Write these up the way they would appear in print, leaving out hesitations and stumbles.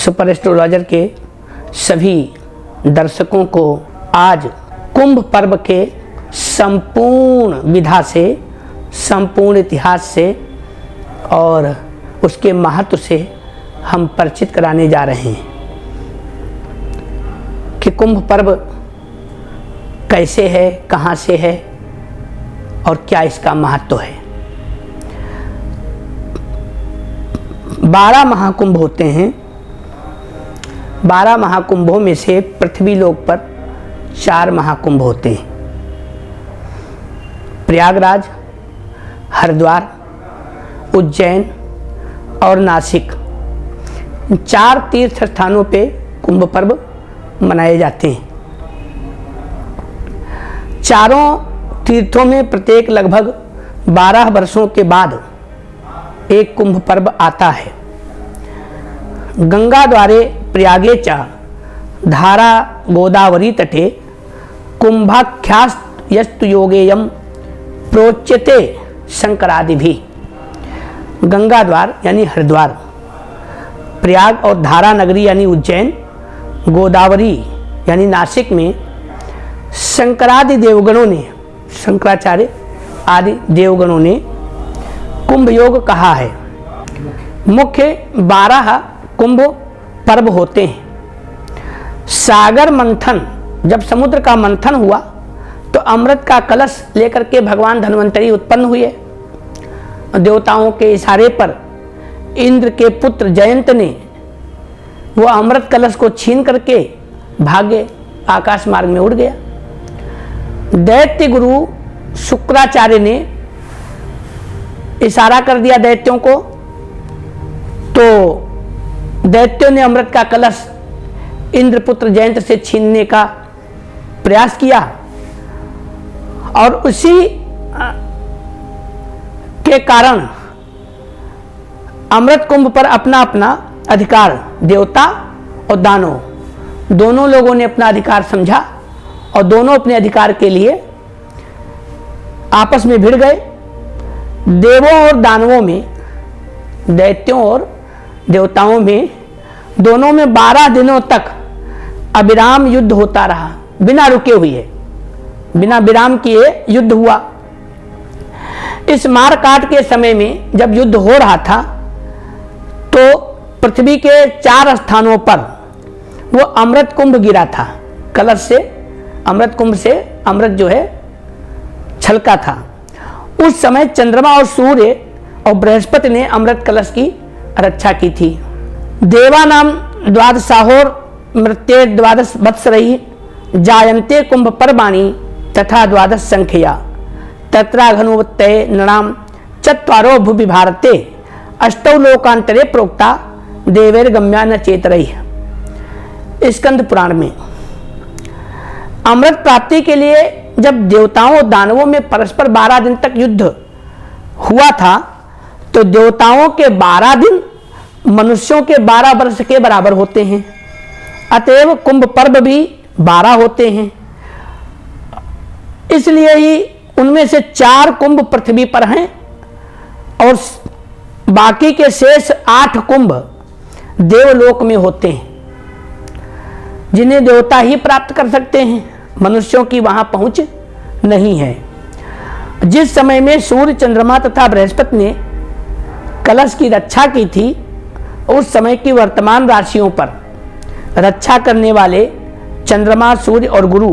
Super astrologer के सभी दर्शकों को आज कुंभ पर्व के संपूर्ण विधा से, संपूर्ण इतिहास से और उसके महत्व से हम परिचित कराने जा रहे हैं कि कुंभ पर्व कैसे है, कहाँ से है और क्या इसका महत्व है। 12 महाकुंभ होते हैं। 12 महाकुंभों में से पृथ्वी लोक पर 4 महाकुंभ होते हैं। प्रयागराज, हरिद्वार, उज्जैन और नासिक, 4 तीर्थ स्थानों पे कुंभ पर्व मनाए जाते हैं। चारों तीर्थों में प्रत्येक लगभग 12 वर्षों के बाद एक कुंभ पर्व आता है। गंगा द्वारे प्रयागे च धारा गोदावरी तटे कुंभाख्यास्तु योगेयम प्रोच्यते शंकरादि भी। गंगा द्वार यानी हरिद्वार, प्रयाग और धारा नगरी यानी उज्जैन, गोदावरी यानी नासिक में शंकरादि देवगणों ने, शंकराचार्य आदि देवगणों ने कुंभ योग कहा है। मुख्य 12 कुंभ पर्व होते हैं। सागर मंथन, जब समुद्र का मंथन हुआ तो अमृत का कलश लेकर के भगवान धन्वंतरी उत्पन्न हुए। देवताओं के इशारे पर इंद्र के पुत्र जयंत ने वो अमृत कलश को छीन करके भागे, आकाश मार्ग में उड़ गया। दैत्य गुरु शुक्राचार्य ने इशारा कर दिया दैत्यों को, तो दैत्यों ने अमृत का कलश इंद्रपुत्र जयंत से छीनने का प्रयास किया और उसी के कारण अमृत कुंभ पर अपना अपना अधिकार देवता और दानव दोनों लोगों ने अपना अधिकार समझा और दोनों अपने अधिकार के लिए आपस में भिड़ गए। देवों और दानवों में, दैत्यों और देवताओं में, दोनों में 12 दिनों तक अविराम युद्ध होता रहा, बिना रुके हुए, बिना विराम किए युद्ध हुआ। इस मारकाट के समय में जब युद्ध हो रहा था तो पृथ्वी के 4 स्थानों पर वो अमृत कुंभ गिरा था। कलश से, अमृत कुंभ से अमृत जो है छलका था। उस समय चंद्रमा और सूर्य और बृहस्पति ने अमृत कलश की रक्षा की थी। देवानाम द्वादशाहोर मृत्ये द्वादश वत्सरहि जायन्ते कुंभ पर्वाणि तथा द्वादश संख्या तत्राघनुवत्तये नृणाम चत्वारो भुवि भारते अष्टौ लोकांतरे प्रोक्ता देवैर्गम्या न चेतरैः। स्कंद पुराण में अमृत प्राप्ति के लिए जब देवताओं और दानवों में परस्पर 12 दिन तक युद्ध हुआ था तो देवताओं के 12 दिन मनुष्यों के 12 वर्ष के बराबर होते हैं। अतएव कुंभ पर्व भी 12 होते हैं। इसलिए ही उनमें से 4 कुंभ पृथ्वी पर हैं और बाकी के शेष 8 कुंभ देवलोक में होते हैं, जिन्हें देवता ही प्राप्त कर सकते हैं। मनुष्यों की वहां पहुंच नहीं है। जिस समय में सूर्य, चंद्रमा तथा बृहस्पति ने कलश की रक्षा की थी, उस समय की वर्तमान राशियों पर रक्षा करने वाले चंद्रमा, सूर्य और गुरु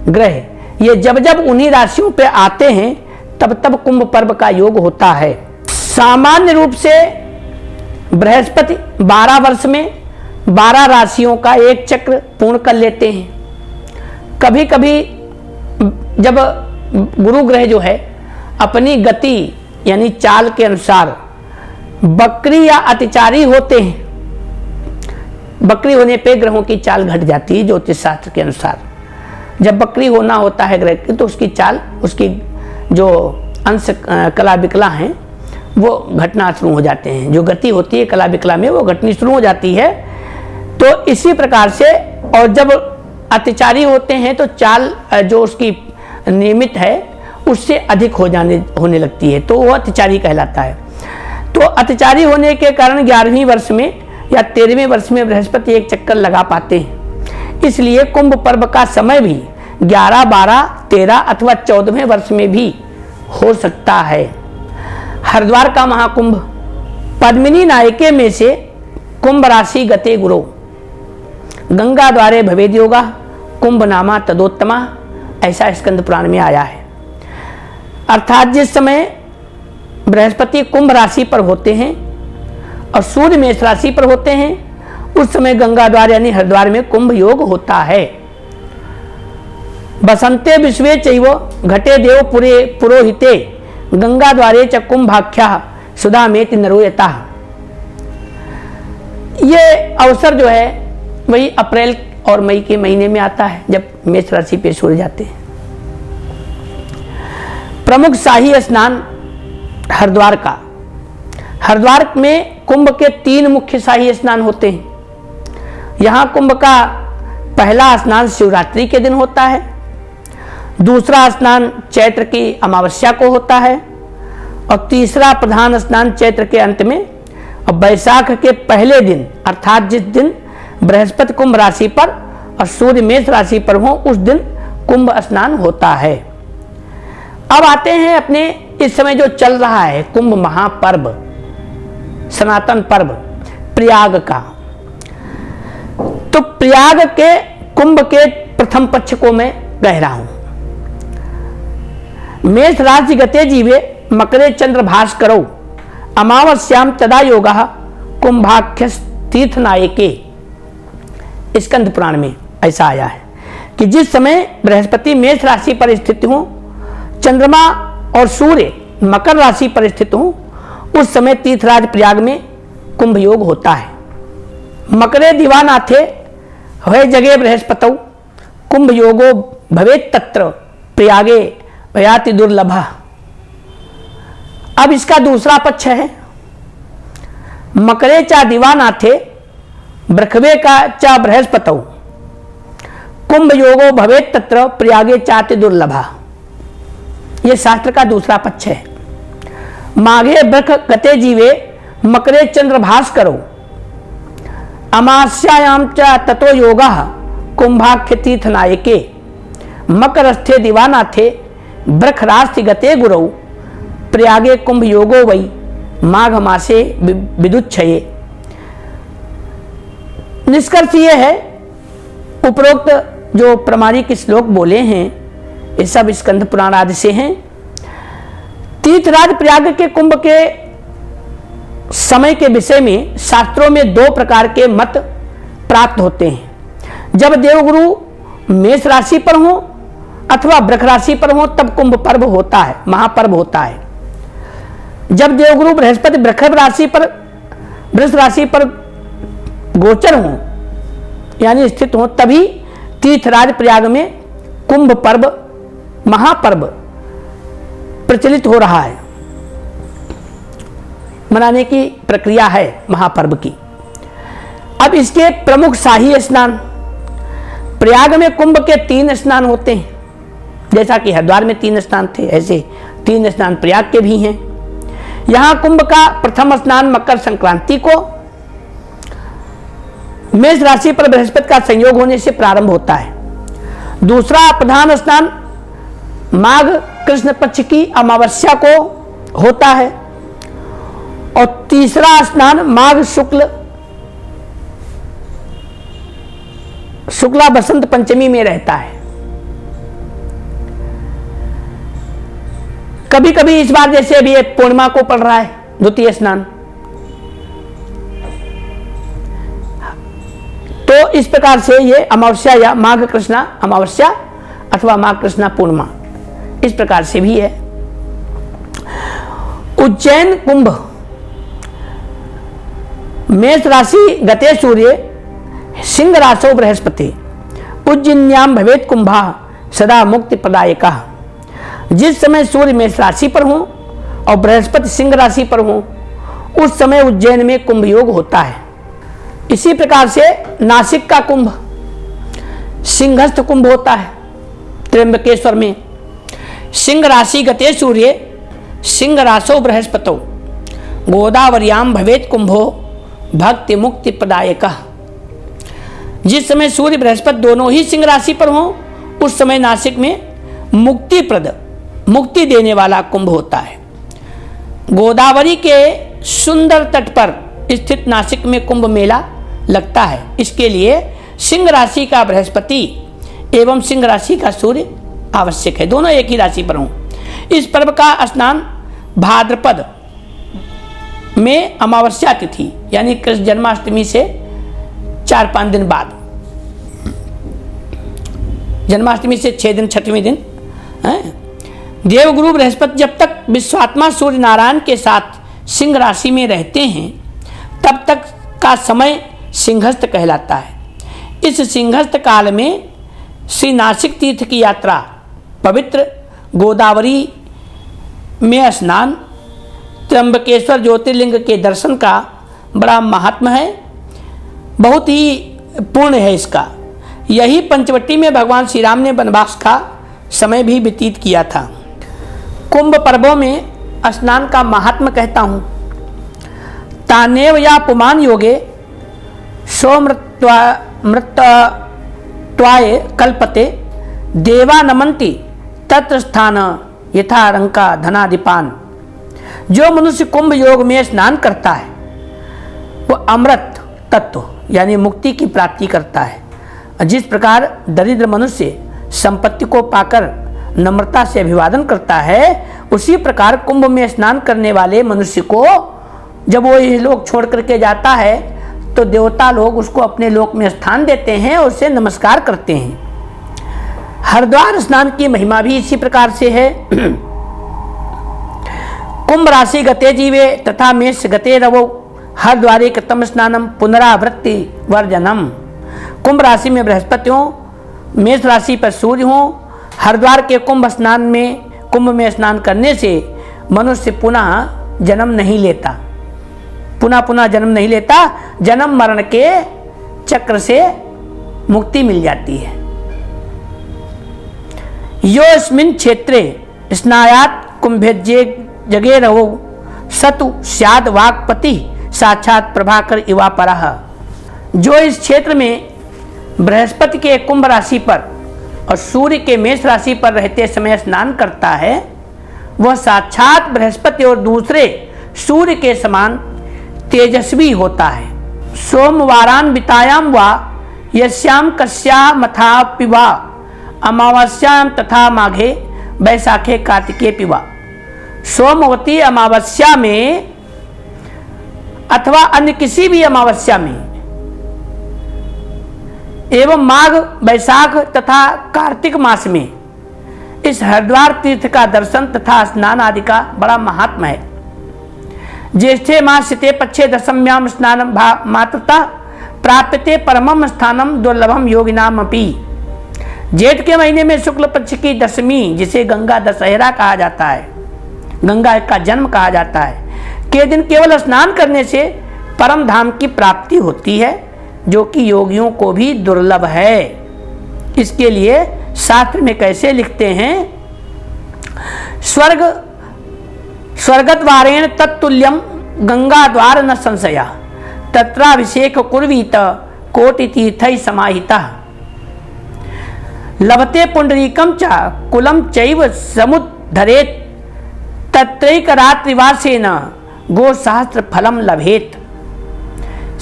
ग्रह, ये जब जब उन्हीं राशियों पे आते हैं तब तब कुंभ पर्व का योग होता है। सामान्य रूप से बृहस्पति 12 वर्ष में 12 राशियों का एक चक्र पूर्ण कर लेते हैं। कभी कभी जब गुरु ग्रह जो है अपनी गति यानी चाल के अनुसार बकरी या अतिचारी होते हैं, बकरी होने पे ग्रहों की चाल घट जाती है ज्योतिष शास्त्र के अनुसार। जब बकरी होना होता है ग्रह की तो उसकी चाल, उसकी जो अंश कला विकला हैं वो घटना शुरू हो जाते हैं। जो गति होती है कला विकला में वो घटनी शुरू हो जाती है। तो इसी प्रकार से, और जब अतिचारी होते हैं तो चाल जो उसकी नियमित है उससे अधिक होने लगती है, तो वो अतिचारी कहलाता है। तो अतिचारी होने के कारण 11वें वर्ष में या 13वें वर्ष में बृहस्पति एक चक्कर लगा पाते हैं। इसलिए कुंभ पर्व का समय भी 11, 12, 13 अथवा 14वें वर्ष में भी हो सकता है। हरिद्वार का महाकुंभ। पद्मिनी नायके में से कुंभ राशि गते गुरु, गंगा द्वारे भवेद योगा, कुंभ नामा तदोत्तमा, ऐसा स्कंद पुराण में आया है। अर्थात जिस समय बृहस्पति कुंभ राशि पर होते हैं और सूर्य मेष राशि पर होते हैं, उस समय गंगा द्वार यानी हरिद्वार में कुंभ योग होता है। बसंते विश्वे चैव घटे देव पुरे पुरोहिते, गंगा द्वारे च कुंभाख्या सुधा मेति नरोयता। ये अवसर जो है वही अप्रैल और मई के महीने में आता है, जब मेष राशि पे सूर्य जाते हैं। प्रमुख शाही स्नान हरिद्वार का। हरिद्वार में कुंभ के 3 मुख्य शाही स्नान होते हैं। यहाँ कुंभ का पहला स्नान शिवरात्रि के दिन होता है, दूसरा स्नान चैत्र की अमावस्या को होता है और तीसरा प्रधान स्नान चैत्र के अंत में और बैसाख के पहले दिन, अर्थात जिस दिन बृहस्पति कुंभ राशि पर और सूर्य मेष राशि पर हो, उस दिन कुंभ स्नान होता है। अब आते हैं अपने इस समय जो चल रहा है कुंभ महापर्व, सनातन पर्व प्रयाग का। तो प्रयाग के कुंभ के प्रथम पक्ष को मैं कह रहा हूं। मेष राशि गते जीवे मकरे चंद्र भास करो, अमावस्याम तदा योगा कुंभाख्य तीर्थ नायके। स्कंद पुराण में ऐसा आया है कि जिस समय बृहस्पति मेष राशि पर स्थित हो, चंद्रमा और सूर्य मकर राशि पर स्थित हो, उस समय तीर्थराज प्रयाग में कुंभ योग होता है। मकरे दिवानाथे वह जगह बृहस्पतौ, कुंभ योगो भवेत तत्र प्रयागे भयाति दुर्लभा। अब इसका दूसरा पक्ष है, मकरे चा दिवानाथे ब्रखवे का चा बृहस्पतौ, कुंभ योगो भवेत तत्र प्रयागे चाति दुर्लभा। यह शास्त्र का दूसरा पक्ष है। माघे ब्रख गते जीवे मकरे चंद्रभास करो, अमास्यायाम च ततो योगा कुंभाख्य तीर्थ नायके, मकरस्थे दिवानाथे ब्रखरास्ति गते गुरौ, प्रयागे कुंभ योगो वै माघ मासे विदुच्छये। निष्कर्ष ये है, उपरोक्त जो प्रामाणिक श्लोक बोले हैं ये सब स्कंद पुराण आदि से हैं। तीर्थराज प्रयाग के कुंभ के समय के विषय में शास्त्रों में 2 प्रकार के मत प्राप्त होते हैं। जब देवगुरु मेष राशि पर हो अथवा वृष राशि पर हो तब कुंभ पर्व होता है, महापर्व होता है। जब देवगुरु बृहस्पति वृष राशि पर गोचर हो यानी स्थित हो, तभी तीर्थराज प्रयाग में कुंभ पर्व महापर्व प्रचलित हो रहा है, मनाने की प्रक्रिया है महापर्व की। अब इसके प्रमुख शाही स्नान, प्रयाग में कुंभ के 3 स्नान होते हैं। जैसा कि हरिद्वार में 3 स्नान थे, ऐसे 3 स्नान प्रयाग के भी हैं। यहां कुंभ का प्रथम स्नान मकर संक्रांति को मेष राशि पर बृहस्पति का संयोग होने से प्रारंभ होता है। दूसरा प्रधान स्नान माघ कृष्ण पक्ष की अमावस्या को होता है और तीसरा स्नान माघ शुक्ला बसंत पंचमी में रहता है। कभी कभी इस बार जैसे अभी पूर्णिमा को पड़ रहा है द्वितीय स्नान, तो इस प्रकार से ये अमावस्या या माघ कृष्णा अमावस्या अथवा माघ कृष्णा पूर्णिमा इस प्रकार से भी है। उज्जैन कुंभ, मेष राशि गते सूर्य सिंह राशौ बृहस्पति, उज्जैन्याम भवेत कुंभा सदा मुक्ति प्रदायका। जिस समय सूर्य मेष राशि पर हो और बृहस्पति सिंह राशि पर हो, उस समय उज्जैन में कुंभ योग होता है। इसी प्रकार से नासिक का कुंभ सिंहस्थ कुंभ होता है त्र्यंबकेश्वर में। सिंह राशि गते सूर्य सिंह राशौ बृहस्पतौ, गोदावरियाम भवेत कुंभो भक्ति मुक्ति प्रदायक। जिस समय सूर्य बृहस्पति दोनों ही सिंह राशि पर हों उस समय नासिक में मुक्तिप्रद, मुक्ति देने वाला कुंभ होता है। गोदावरी के सुंदर तट पर स्थित नासिक में कुंभ मेला लगता है। इसके लिए सिंह राशि का बृहस्पति एवं सिंह राशि का सूर्य आवश्यक है, दोनों एक ही राशि पर हों। इस पर्व का स्नान भाद्रपद में अमावस्या तिथि यानी कृष्ण जन्माष्टमी से 4-5 दिन बाद, जन्माष्टमी से 6 दिन, 6वें दिन है। देवगुरु बृहस्पति जब तक विश्वात्मा सूर्य नारायण के साथ सिंह राशि में रहते हैं तब तक का समय सिंहस्थ कहलाता है। इस सिंहस्थ काल में श्री नासिक तीर्थ की यात्रा, पवित्र गोदावरी में स्नान, त्र्यंबकेश्वर ज्योतिर्लिंग के दर्शन का बड़ा महात्म है, बहुत ही पूर्ण है इसका। यही पंचवटी में भगवान श्री राम ने वनवास का समय भी व्यतीत किया था। कुंभ पर्वों में स्नान का महात्म कहता हूँ। तानेव या पुमान योगे सौमृत्वाय कल्पते देवा नमन्ति तत्र स्थान यथारंका धनाधिपान। जो मनुष्य कुंभ योग में स्नान करता है वो अमृत तत्व यानी मुक्ति की प्राप्ति करता है। जिस प्रकार दरिद्र मनुष्य संपत्ति को पाकर नम्रता से अभिवादन करता है, उसी प्रकार कुंभ में स्नान करने वाले मनुष्य को जब वो ये लोक छोड़ करके जाता है तो देवता लोग उसको अपने लोक में स्थान देते हैं और उसे नमस्कार करते हैं। हरिद्वार स्नान की महिमा भी इसी प्रकार से है। कुंभ राशि गते जीवे तथा मेष गते रवो हरिद्वारे कृतम स्नानम पुनरावृत्ति वर्जनम। कुंभ राशि में बृहस्पति हो, मेष राशि पर सूर्य हो, हरिद्वार के कुंभ में स्नान करने से मनुष्य पुनः जन्म नहीं लेता, पुनः जन्म नहीं लेता, जन्म मरण के चक्र से मुक्ति मिल जाती है। यो अस्मिन् क्षेत्रे स्नायात कुंभेज्ये जगे रहो सतु स्याद वाक्पति साक्षात प्रभाकर इवा परः। जो इस क्षेत्र में बृहस्पति के कुंभ राशि पर और सूर्य के मेष राशि पर रहते समय स्नान करता है वह साक्षात बृहस्पति और दूसरे सूर्य के समान तेजस्वी होता है। सोमवारान बितायाम वा यस्याम कस्यामथा पिवा अमावस्याम तथा माघे बैसाखे कार्तिके पिवा। सोमवती अमावस्या में अथवा अन्य किसी भी अमावस्या में एवं माघ, बैसाख तथा कार्तिक मास में इस हरिद्वार तीर्थ का दर्शन तथा स्नान आदि का बड़ा महात्मा है। ज्येष्ठे मास्यते पक्षे दशम्याम स्नानम मात्रता प्राप्यते परमम स्थानम दुर्लभम योगिनाम अपि। जेठ के महीने में शुक्ल पक्ष की दशमी, जिसे गंगा दशहरा कहा जाता है, गंगा का जन्म कहा जाता है, के दिन केवल स्नान करने से परम धाम की प्राप्ति होती है, जो कि योगियों को भी दुर्लभ है। इसके लिए शास्त्र में कैसे लिखते हैं, स्वर्गद्वारेण तत्तुल्यम गंगा द्वार न संशया तत्राभिषेक कुर्वीत कोटि तीर्थै समाहितः। लभते पुंडरीकम च कुलम चैव समुद्धरेत तत्रैकरात्रिवासेन गो सहस्त्र फलम लभेत।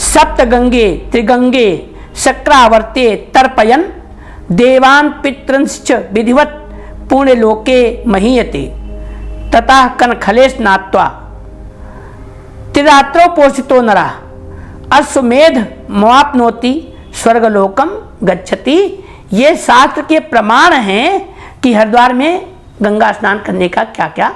सप्त गंगे त्रिगंगे शक्रावर्ते तर्पयन देवान पितृंश्च विधिवत पुण्यलोके महीयते ततः कनखले स्नात्वा त्रिरात्रो पोषितो नरः अश्वमेध मवाप्नोति स्वर्गलोकम गच्छति। ये शास्त्र के प्रमाण हैं कि हरिद्वार में गंगा स्नान करने का क्या क्या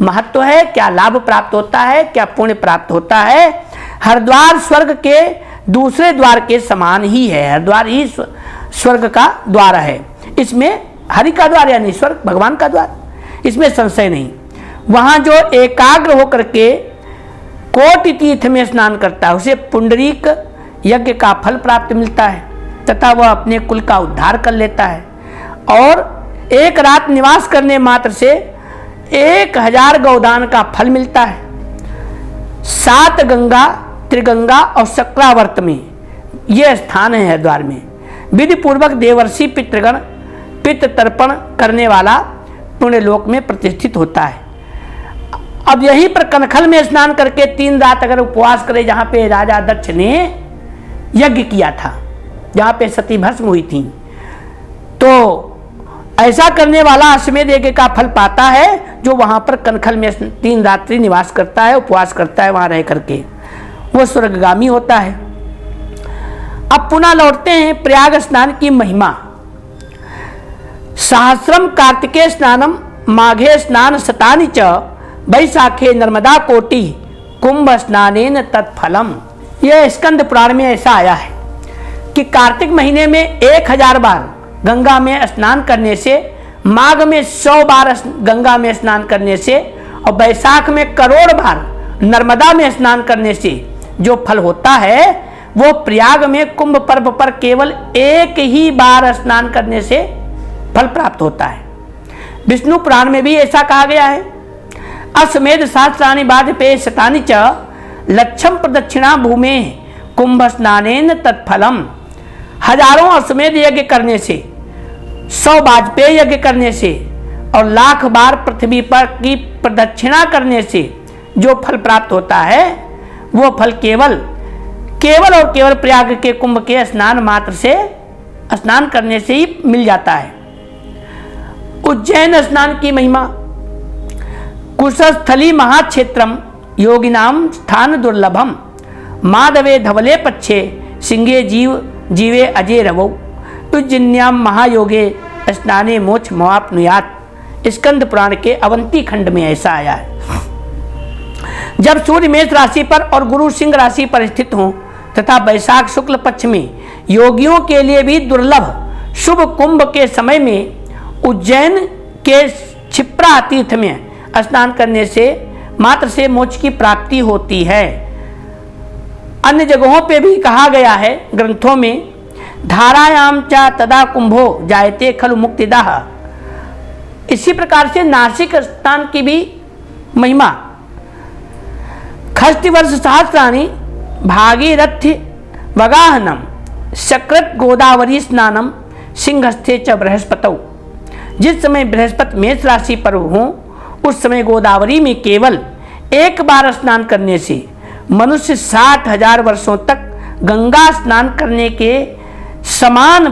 महत्व है, क्या लाभ प्राप्त होता है, क्या पुण्य प्राप्त होता है। हरिद्वार स्वर्ग के दूसरे द्वार के समान ही है। हरिद्वार ही स्वर्ग का द्वार है। इसमें हरि का द्वार यानी स्वर्ग, भगवान का द्वार, इसमें संशय नहीं। वहाँ जो एकाग्र होकर के कोटि तीर्थ में स्नान करता है उसे पुंडरीक यज्ञ का फल प्राप्त मिलता है तथा वह अपने कुल का उद्धार कर लेता है। और एक रात निवास करने मात्र से 1000 गौदान का फल मिलता है। 7 गंगा त्रिगंगा और सक्रावर्त में ये स्थान है हरिद्वार में। विधि पूर्वक देवर्षि पितृगण पितृ तर्पण करने वाला पुण्य लोक में प्रतिष्ठित होता है। अब यहीं पर कनखल में स्नान करके 3 रात अगर उपवास करे, जहाँ पे राजा दक्ष ने यज्ञ किया था, जहाँ पे सती भस्म हुई थी, तो ऐसा करने वाला अश्वमेध यज्ञ का फल पाता है जो वहाँ पर कनखल में 3 रात्रि निवास करता है, उपवास करता है, वहाँ रह करके वो स्वर्गगामी होता है। अब पुनः लौटते हैं प्रयाग स्नान की महिमा। सहस्रम कार्तिके स्नानम माघे स्नान शतानि च वैशाखे नर्मदा कोटि कुंभ स्नानेन तत्फलम। यह स्कंद पुराण में ऐसा आया है कि कार्तिक महीने में 1000 बार गंगा में स्नान करने से, माघ में 100 बार गंगा में स्नान करने से और वैशाख में करोड़ बार नर्मदा में स्नान करने से जो फल होता है वो प्रयाग में कुंभ पर्व पर केवल 1 ही बार स्नान करने से फल प्राप्त होता है। विष्णु पुराण में भी ऐसा कहा गया है। अश्वमेध सहस्राणि वाजपेय शतानि च लक्षम प्रदक्षिणा भूमे कुंभ स्नानेन तत्फलम। हजारों अश्वमेध यज्ञ करने से, 100 वाजपेय यज्ञ करने से और 1,00,000 बार पृथ्वी पर की प्रदक्षिणा करने से जो फल प्राप्त होता है वो फल केवल और केवल प्रयाग के कुंभ के स्नान मात्र से, स्नान करने से ही मिल जाता है। उज्जैन स्नान की महिमा। कुशस्थली महाक्षेत्रम योगिनाम स्थान दुर्लभम माधवे धवले पच्छे सिंगे जीवे अजय रवो उज्जैन्याम महायोगे स्नाने मोक्ष मवाप्नुयात। स्कंद पुराण के अवंती खंड में ऐसा आया है। जब सूर्य मेष राशि पर और गुरु सिंह राशि पर स्थित हों तथा वैशाख शुक्ल पक्ष में योगियों के लिए भी दुर्लभ शुभ कुंभ के समय में उज्जैन के क्षिप्रा तीर्थ में स्नान करने से मात्र से मोक्ष की प्राप्ति होती है। अन्य जगहों पे भी कहा गया है ग्रंथों में, धारायाम च तदा कुंभो जायते खलु मुक्तिदाह। इसी प्रकार से नासिक स्नान की भी महिमा। खष्टि वर्ष सहस्राणि भागीरथ्य वगाहनम सकृत गोदावरी स्नानम सिंहस्थे च बृहस्पतौ। जिस समय बृहस्पति मेष राशि पर हों उस समय गोदावरी में केवल 1 बार स्नान करने से मनुष्य 60,000 वर्षों तक गंगा स्नान करने के समान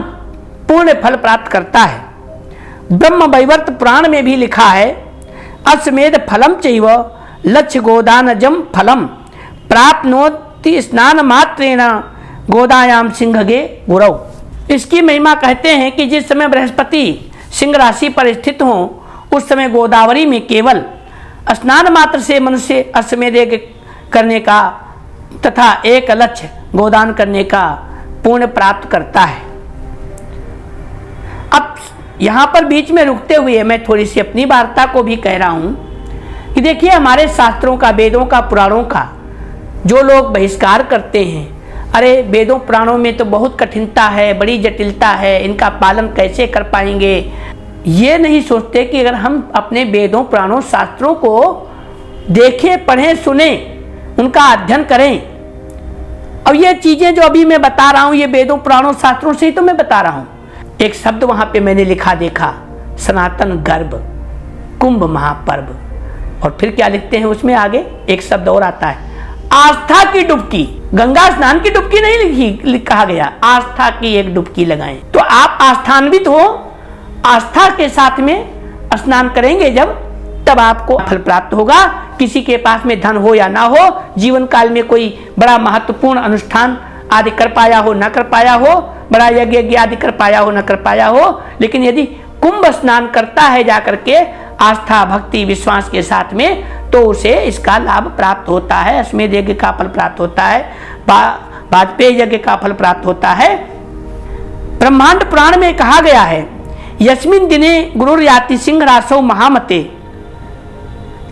पूर्ण फल प्राप्त करता है। ब्रह्म वैवर्त पुराण में भी लिखा है, अश्वमेध फलम चैव लक्ष्य गोदानजम फलम प्राप्नोति स्नान मात्रेण गोदायाम सिंहगे गुरौ। इसकी महिमा कहते हैं कि जिस समय बृहस्पति सिंह राशि पर स्थित हों उस समय गोदावरी में केवल स्नान मात्र से मनुष्य अश्वमेध यज्ञ करने का तथा 1 लक्ष्य गोदान करने का पुण्य प्राप्त करता है। अब यहाँ पर बीच में रुकते हुए मैं थोड़ी सी अपनी वार्ता को भी कह रहा हूँ कि देखिए, हमारे शास्त्रों का, वेदों का, पुराणों का जो लोग बहिष्कार करते हैं, अरे वेदों पुराणों में तो बहुत कठिनता है, बड़ी जटिलता है, इनका पालन कैसे कर पाएंगे, ये नहीं सोचते कि अगर हम अपने वेदों पुराणों शास्त्रों को देखें, पढ़ें, सुने, उनका अध्ययन करें। अब ये चीज़ें जो अभी मैं बता रहा हूँ ये वेदों पुराणों शास्त्रों से ही तो मैं बता रहा हूँ। एक शब्द वहाँ पे मैंने लिखा देखा, सनातन गर्भ कुंभ महापर्व, और फिर क्या लिखते हैं उसमें आगे एक शब्द और आता है, आस्था की डुबकी। गंगा स्नान की डुबकी नहीं कहा गया, आस्था की एक डुबकी लगाएं। तो आप आस्थान्वित हो, आस्था के साथ में स्नान करेंगे जब, तब आपको फल प्राप्त होगा। किसी के पास में धन हो या ना हो, जीवन काल में कोई बड़ा महत्वपूर्ण अनुष्ठान आदि कर पाया हो ना कर पाया हो, बड़ा यज्ञ आदि कर पाया हो ना कर पाया हो, लेकिन यदि कुंभ स्नान करता है जाकर के आस्था, भक्ति, विश्वास के साथ में, तो उसे इसका लाभ प्राप्त होता है। अश्वमेध यज्ञ का फल प्राप्त होता है, वाजपेय यज्ञ का फल प्राप्त होता है। ब्रह्मांड पुराण में कहा गया है, यस्मिन् दिने गुरुर्याति सिंह रासौ महामते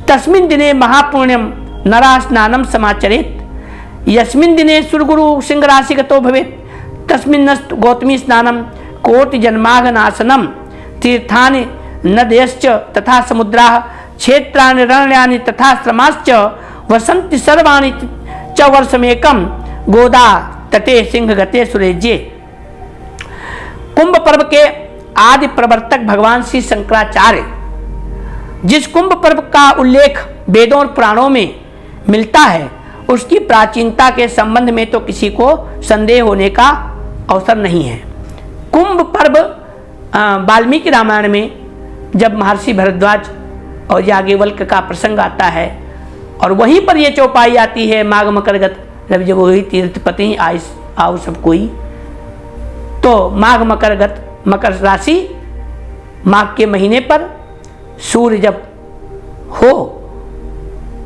तस्मिन् दिने महापुण्यम नरा स्नानम समाचरेत। यस्मिन् दिने सुरगुरु सिंह राशि गतो भवेत् तस्मिन्नस्तु गौतमी स्नानम कोटि जन्माघनाशनम तीर्थानि नद्यश्च तथा समुद्राः क्षेत्राणि रण्यानि तथा श्रमाश्च वसन्ति सर्वाणि च वर्षमेकम गोदा तटे सिंह गते सुरेज्ये। कुंभ पर्व के आदि प्रवर्तक भगवान श्री शंकराचार्य जिस कुंभ पर्व का उल्लेख वेदों और पुराणों में मिलता है उसकी प्राचीनता के संबंध में तो किसी को संदेह होने का अवसर नहीं है। कुंभ पर्व वाल्मीकि रामायण में जब महर्षि भरद्वाज और याज्ञवल्क्य का प्रसंग आता है और वहीं पर यह चौपाई आती है, माघ मकरगत रवि जब वही तीर्थ पति आओ सब कोई, तो माघ मकरगत मकर राशि माघ के महीने पर सूर्य जब हो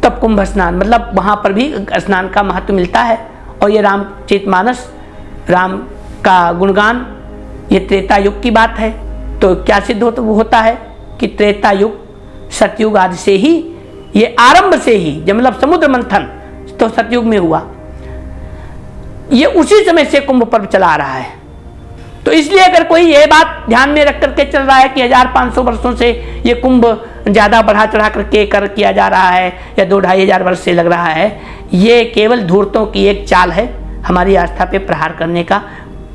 तब कुंभ स्नान, मतलब वहाँ पर भी स्नान का महत्व मिलता है। और ये रामचरितमानस राम का गुणगान, ये त्रेता युग की बात है। तो क्या सिद्ध होता है कि त्रेता युग सतयुग आदि से ही, ये आरंभ से ही, जब मतलब समुद्र मंथन तो सतयुग में हुआ, ये उसी समय से कुंभ पर्व चला आ रहा है। तो इसलिए अगर कोई ये बात ध्यान में रख करके चल रहा है कि 1500 वर्षों से ये कुंभ ज़्यादा बढ़ा चढ़ा करके किया जा रहा है या 2-2500 वर्ष से लग रहा है, ये केवल धूर्तों की एक चाल है हमारी आस्था पे प्रहार करने का।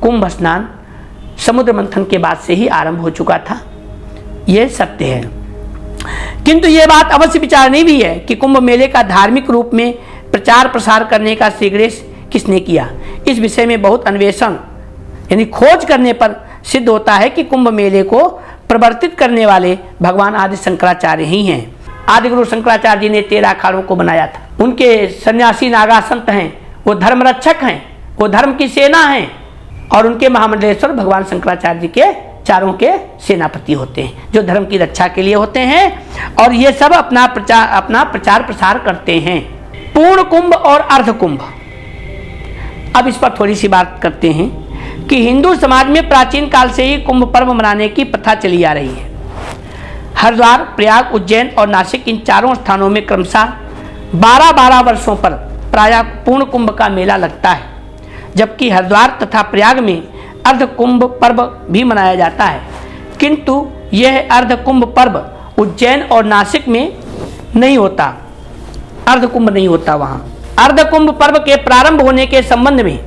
कुंभ स्नान समुद्र मंथन के बाद से ही आरंभ हो चुका था, ये सत्य है। किंतु ये बात अवश्य विचारनी भी है कि कुंभ मेले का धार्मिक रूप में प्रचार प्रसार करने का श्रीगणेश किसने किया। इस विषय में बहुत अन्वेषण यानी खोज करने पर सिद्ध होता है कि कुंभ मेले को प्रवर्तित करने वाले भगवान आदि शंकराचार्य ही हैं। आदि गुरु शंकराचार्य जी ने 13 अखाड़ों को बनाया था। उनके सन्यासी नागा संत हैं, वो धर्म रक्षक हैं, वो धर्म की सेना हैं और उनके महामंडलेश्वर भगवान शंकराचार्य जी के चारों के सेनापति होते हैं जो धर्म की रक्षा के लिए होते हैं और ये सब अपना प्रचार प्रसार करते हैं। पूर्ण कुंभ और अर्ध कुंभ, अब इस पर थोड़ी सी बात करते हैं कि हिंदू समाज में प्राचीन काल से ही कुंभ पर्व मनाने की प्रथा चली आ रही है। हरिद्वार, प्रयाग, उज्जैन और नासिक इन चारों स्थानों में क्रमशः 12-12 वर्षों पर प्रायः पूर्ण कुंभ का मेला लगता है, जबकि हरिद्वार तथा प्रयाग में अर्ध कुंभ पर्व भी मनाया जाता है। किंतु यह अर्ध कुंभ पर्व उज्जैन और नासिक में नहीं होता, अर्ध कुंभ नहीं होता वहाँ। अर्ध कुंभ पर्व के प्रारंभ होने के संबंध में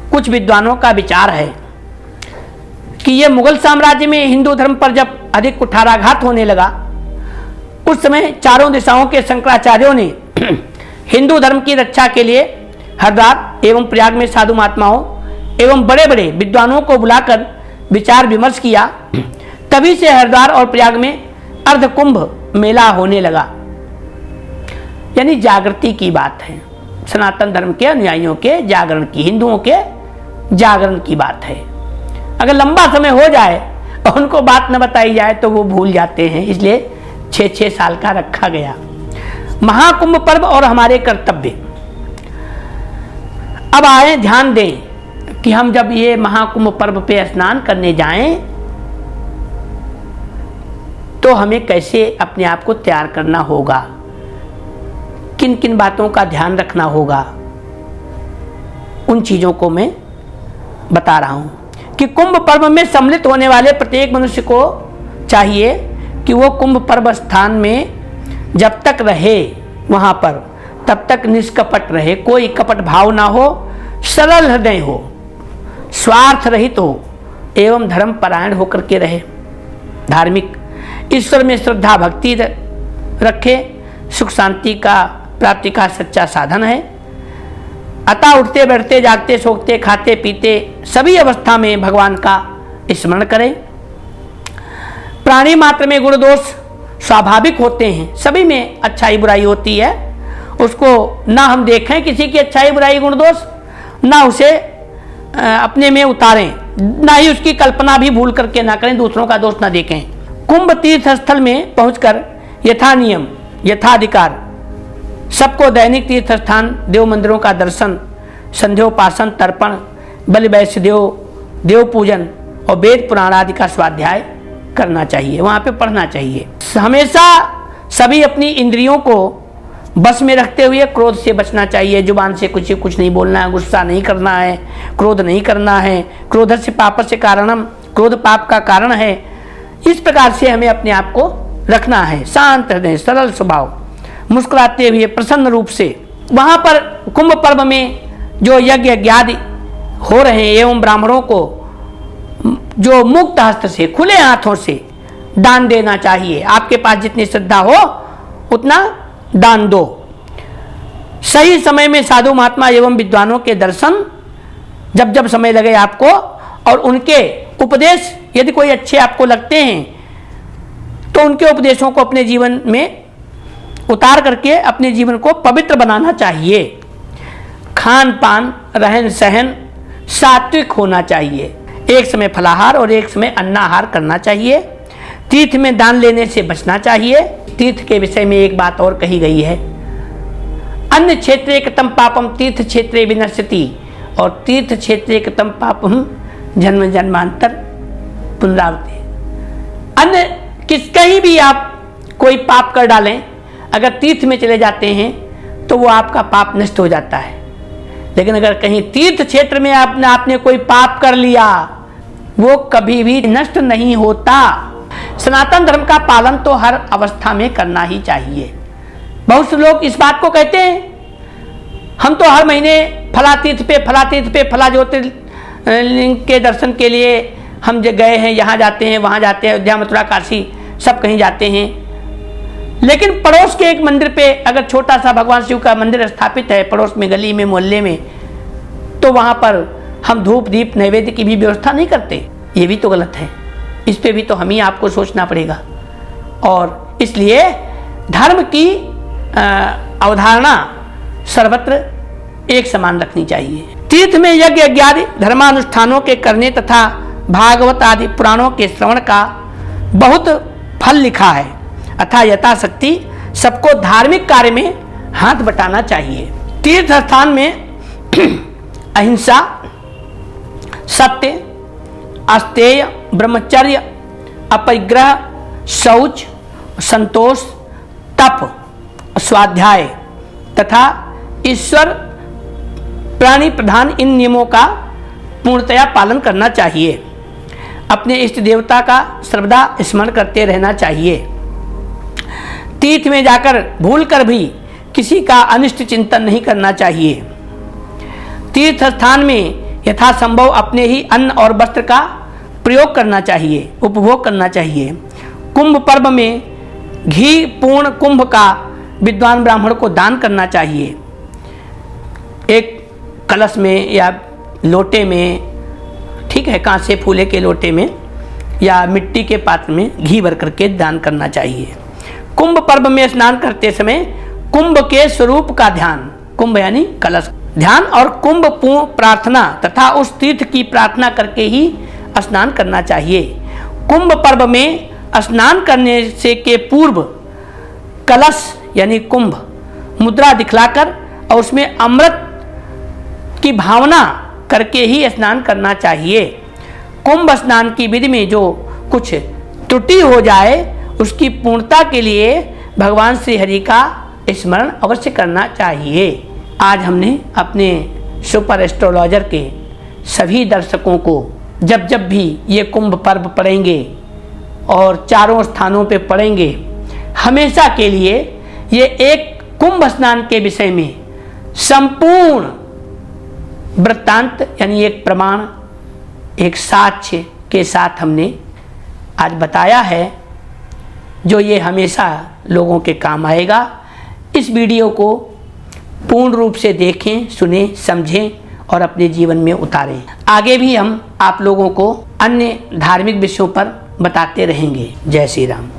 कुछ विद्वानों का विचार है कि यह मुगल साम्राज्य में हिंदू धर्म पर जब अधिक कुठाराघात होने लगा उस समय चारों दिशाओं के शंकराचार्यों ने हिंदू धर्म की रक्षा के लिए हरिद्वार एवं प्रयाग में साधु महात्माओं एवं बड़े बड़े विद्वानों को बुलाकर विचार विमर्श किया। तभी से हरिद्वार और प्रयाग में अर्ध कुंभ मेला होने लगा, यानी जागृति की बात है। सनातन धर्म के अनुयायियों के जागरण की, हिंदुओं के जागरण की बात है। अगर लंबा समय हो जाए और उनको बात न बताई जाए तो वो भूल जाते हैं, इसलिए 6-6 साल का रखा गया। महाकुंभ पर्व और हमारे कर्तव्य। अब आए ध्यान दें कि हम जब ये महाकुंभ पर्व पे स्नान करने जाएं तो हमें कैसे अपने आप को तैयार करना होगा, किन किन बातों का ध्यान रखना होगा, उन चीज़ों को मैं बता रहा हूँ कि कुंभ पर्व में सम्मिलित होने वाले प्रत्येक मनुष्य को चाहिए कि वो कुंभ पर्व स्थान में जब तक रहे वहाँ पर तब तक निष्कपट रहे, कोई कपट भाव ना हो, सरल हृदय हो, स्वार्थ रहित हो एवं धर्म परायण होकर के रहे। धार्मिक ईश्वर में श्रद्धा भक्ति रखे, सुख शांति का प्राप्ति का सच्चा साधन है। अतः उठते बैठते जागते सोते खाते पीते सभी अवस्था में भगवान का स्मरण करें। प्राणी मात्र में गुण दोष स्वाभाविक होते हैं, सभी में अच्छाई बुराई होती है, उसको ना हम देखें किसी की अच्छाई बुराई गुण दोष, ना उसे अपने में उतारें, ना ही उसकी कल्पना भी भूल करके ना करें, दूसरों का दोष ना देखें। कुंभ तीर्थ स्थल में पहुंचकर यथा नियम यथाधिकार सबको दैनिक तीर्थ स्थान देव मंदिरों का दर्शन, संध्योपासन, तर्पण, बलि वैश्य देव पूजन और वेद पुराण आदि का स्वाध्याय करना चाहिए, वहाँ पे पढ़ना चाहिए। हमेशा सभी अपनी इंद्रियों को बस में रखते हुए क्रोध से बचना चाहिए। जुबान से कुछ नहीं बोलना है, गुस्सा नहीं करना है, क्रोध नहीं करना है। क्रोध से पाप से कारणम, क्रोध पाप का कारण है। इस प्रकार से हमें अपने आप को रखना है। शांत हृदय, सरल स्वभाव, मुस्कुराते हुए प्रसन्न रूप से वहाँ पर कुंभ पर्व में जो यज्ञ यज्ञादि हो रहे हैं एवं ब्राह्मणों को जो मुक्त हस्त से खुले हाथों से दान देना चाहिए। आपके पास जितनी श्रद्धा हो उतना दान दो। सही समय में साधु महात्मा एवं विद्वानों के दर्शन जब जब समय लगे आपको, और उनके उपदेश यदि कोई अच्छे आपको लगते हैं तो उनके उपदेशों को अपने जीवन में उतार करके अपने जीवन को पवित्र बनाना चाहिए। खान पान रहन सहन सात्विक होना चाहिए। एक समय फलाहार और एक समय अन्नाहार करना चाहिए। तीर्थ में दान लेने से बचना चाहिए। तीर्थ के विषय में एक बात और कही गई है, अन्य क्षेत्रे कृतं पापम तीर्थ क्षेत्रे विनश्यति, और तीर्थ क्षेत्रे कृतं पापम जन्म जन्मांतर पुनरावृत्ति। अन्य कहीं भी आप कोई पाप कर डालें, अगर तीर्थ में चले जाते हैं तो वो आपका पाप नष्ट हो जाता है। लेकिन अगर कहीं तीर्थ क्षेत्र में आपने कोई पाप कर लिया, वो कभी भी नष्ट नहीं होता। सनातन धर्म का पालन तो हर अवस्था में करना ही चाहिए। बहुत से लोग इस बात को कहते हैं, हम तो हर महीने फला तीर्थ पे फला ज्योतिर्लिंग के दर्शन के लिए हम गए हैं, यहाँ जाते हैं, वहाँ जाते हैं, अयोध्या मथुरा काशी सब कहीं जाते हैं। लेकिन पड़ोस के एक मंदिर पे अगर छोटा सा भगवान शिव का मंदिर स्थापित है पड़ोस में, गली में, मोहल्ले में, तो वहाँ पर हम धूप दीप नैवेद्य की भी व्यवस्था नहीं करते। ये भी तो गलत है। इस पे भी तो हम ही आपको सोचना पड़ेगा। और इसलिए धर्म की अवधारणा सर्वत्र एक समान रखनी चाहिए। तीर्थ में यज्ञ यज्ञादि धर्मानुष्ठानों के करने तथा भागवत आदि पुराणों के श्रवण का बहुत फल लिखा है, अतः यथाशक्ति सबको धार्मिक कार्य में हाथ बटाना चाहिए। तीर्थ स्थान में अहिंसा, सत्य, अस्तेय, ब्रह्मचर्य, अपरिग्रह, शौच, संतोष, तप, स्वाध्याय तथा ईश्वर प्राणी प्रधान इन नियमों का पूर्णतया पालन करना चाहिए। अपने इष्ट देवता का सर्वदा स्मरण करते रहना चाहिए। तीर्थ में जाकर भूलकर भी किसी का अनिष्ट चिंतन नहीं करना चाहिए। तीर्थ स्थान में यथासंभव अपने ही अन्न और वस्त्र का प्रयोग करना चाहिए, उपभोग करना चाहिए। कुंभ पर्व में घी पूर्ण कुंभ का विद्वान ब्राह्मण को दान करना चाहिए। एक कलश में या लोटे में, ठीक है, कांसे फूले के लोटे में या मिट्टी के पात्र में घी भर करके दान करना चाहिए। कुंभ पर्व में स्नान करते समय कुंभ के स्वरूप का ध्यान, कुंभ यानी कलश ध्यान, और कुंभ प्रार्थना तथा उस तीर्थ की प्रार्थना करके ही स्नान करना चाहिए। कुंभ पर्व में स्नान करने से के पूर्व कलश यानी कुंभ मुद्रा दिखलाकर और उसमें अमृत की भावना करके ही स्नान करना चाहिए। कुंभ स्नान की विधि में जो कुछ त्रुटि हो जाए उसकी पूर्णता के लिए भगवान श्री हरि का स्मरण अवश्य करना चाहिए। आज हमने अपने सुपर एस्ट्रोलॉजर के सभी दर्शकों को जब जब भी ये कुंभ पर्व पड़ेंगे और चारों स्थानों पे पड़ेंगे, हमेशा के लिए ये एक कुंभ स्नान के विषय में संपूर्ण वृत्तांत यानी एक प्रमाण, एक साक्ष्य के साथ हमने आज बताया है, जो ये हमेशा लोगों के काम आएगा। इस वीडियो को पूर्ण रूप से देखें, सुने, समझें और अपने जीवन में उतारें। आगे भी हम आप लोगों को अन्य धार्मिक विषयों पर बताते रहेंगे। जय श्री राम।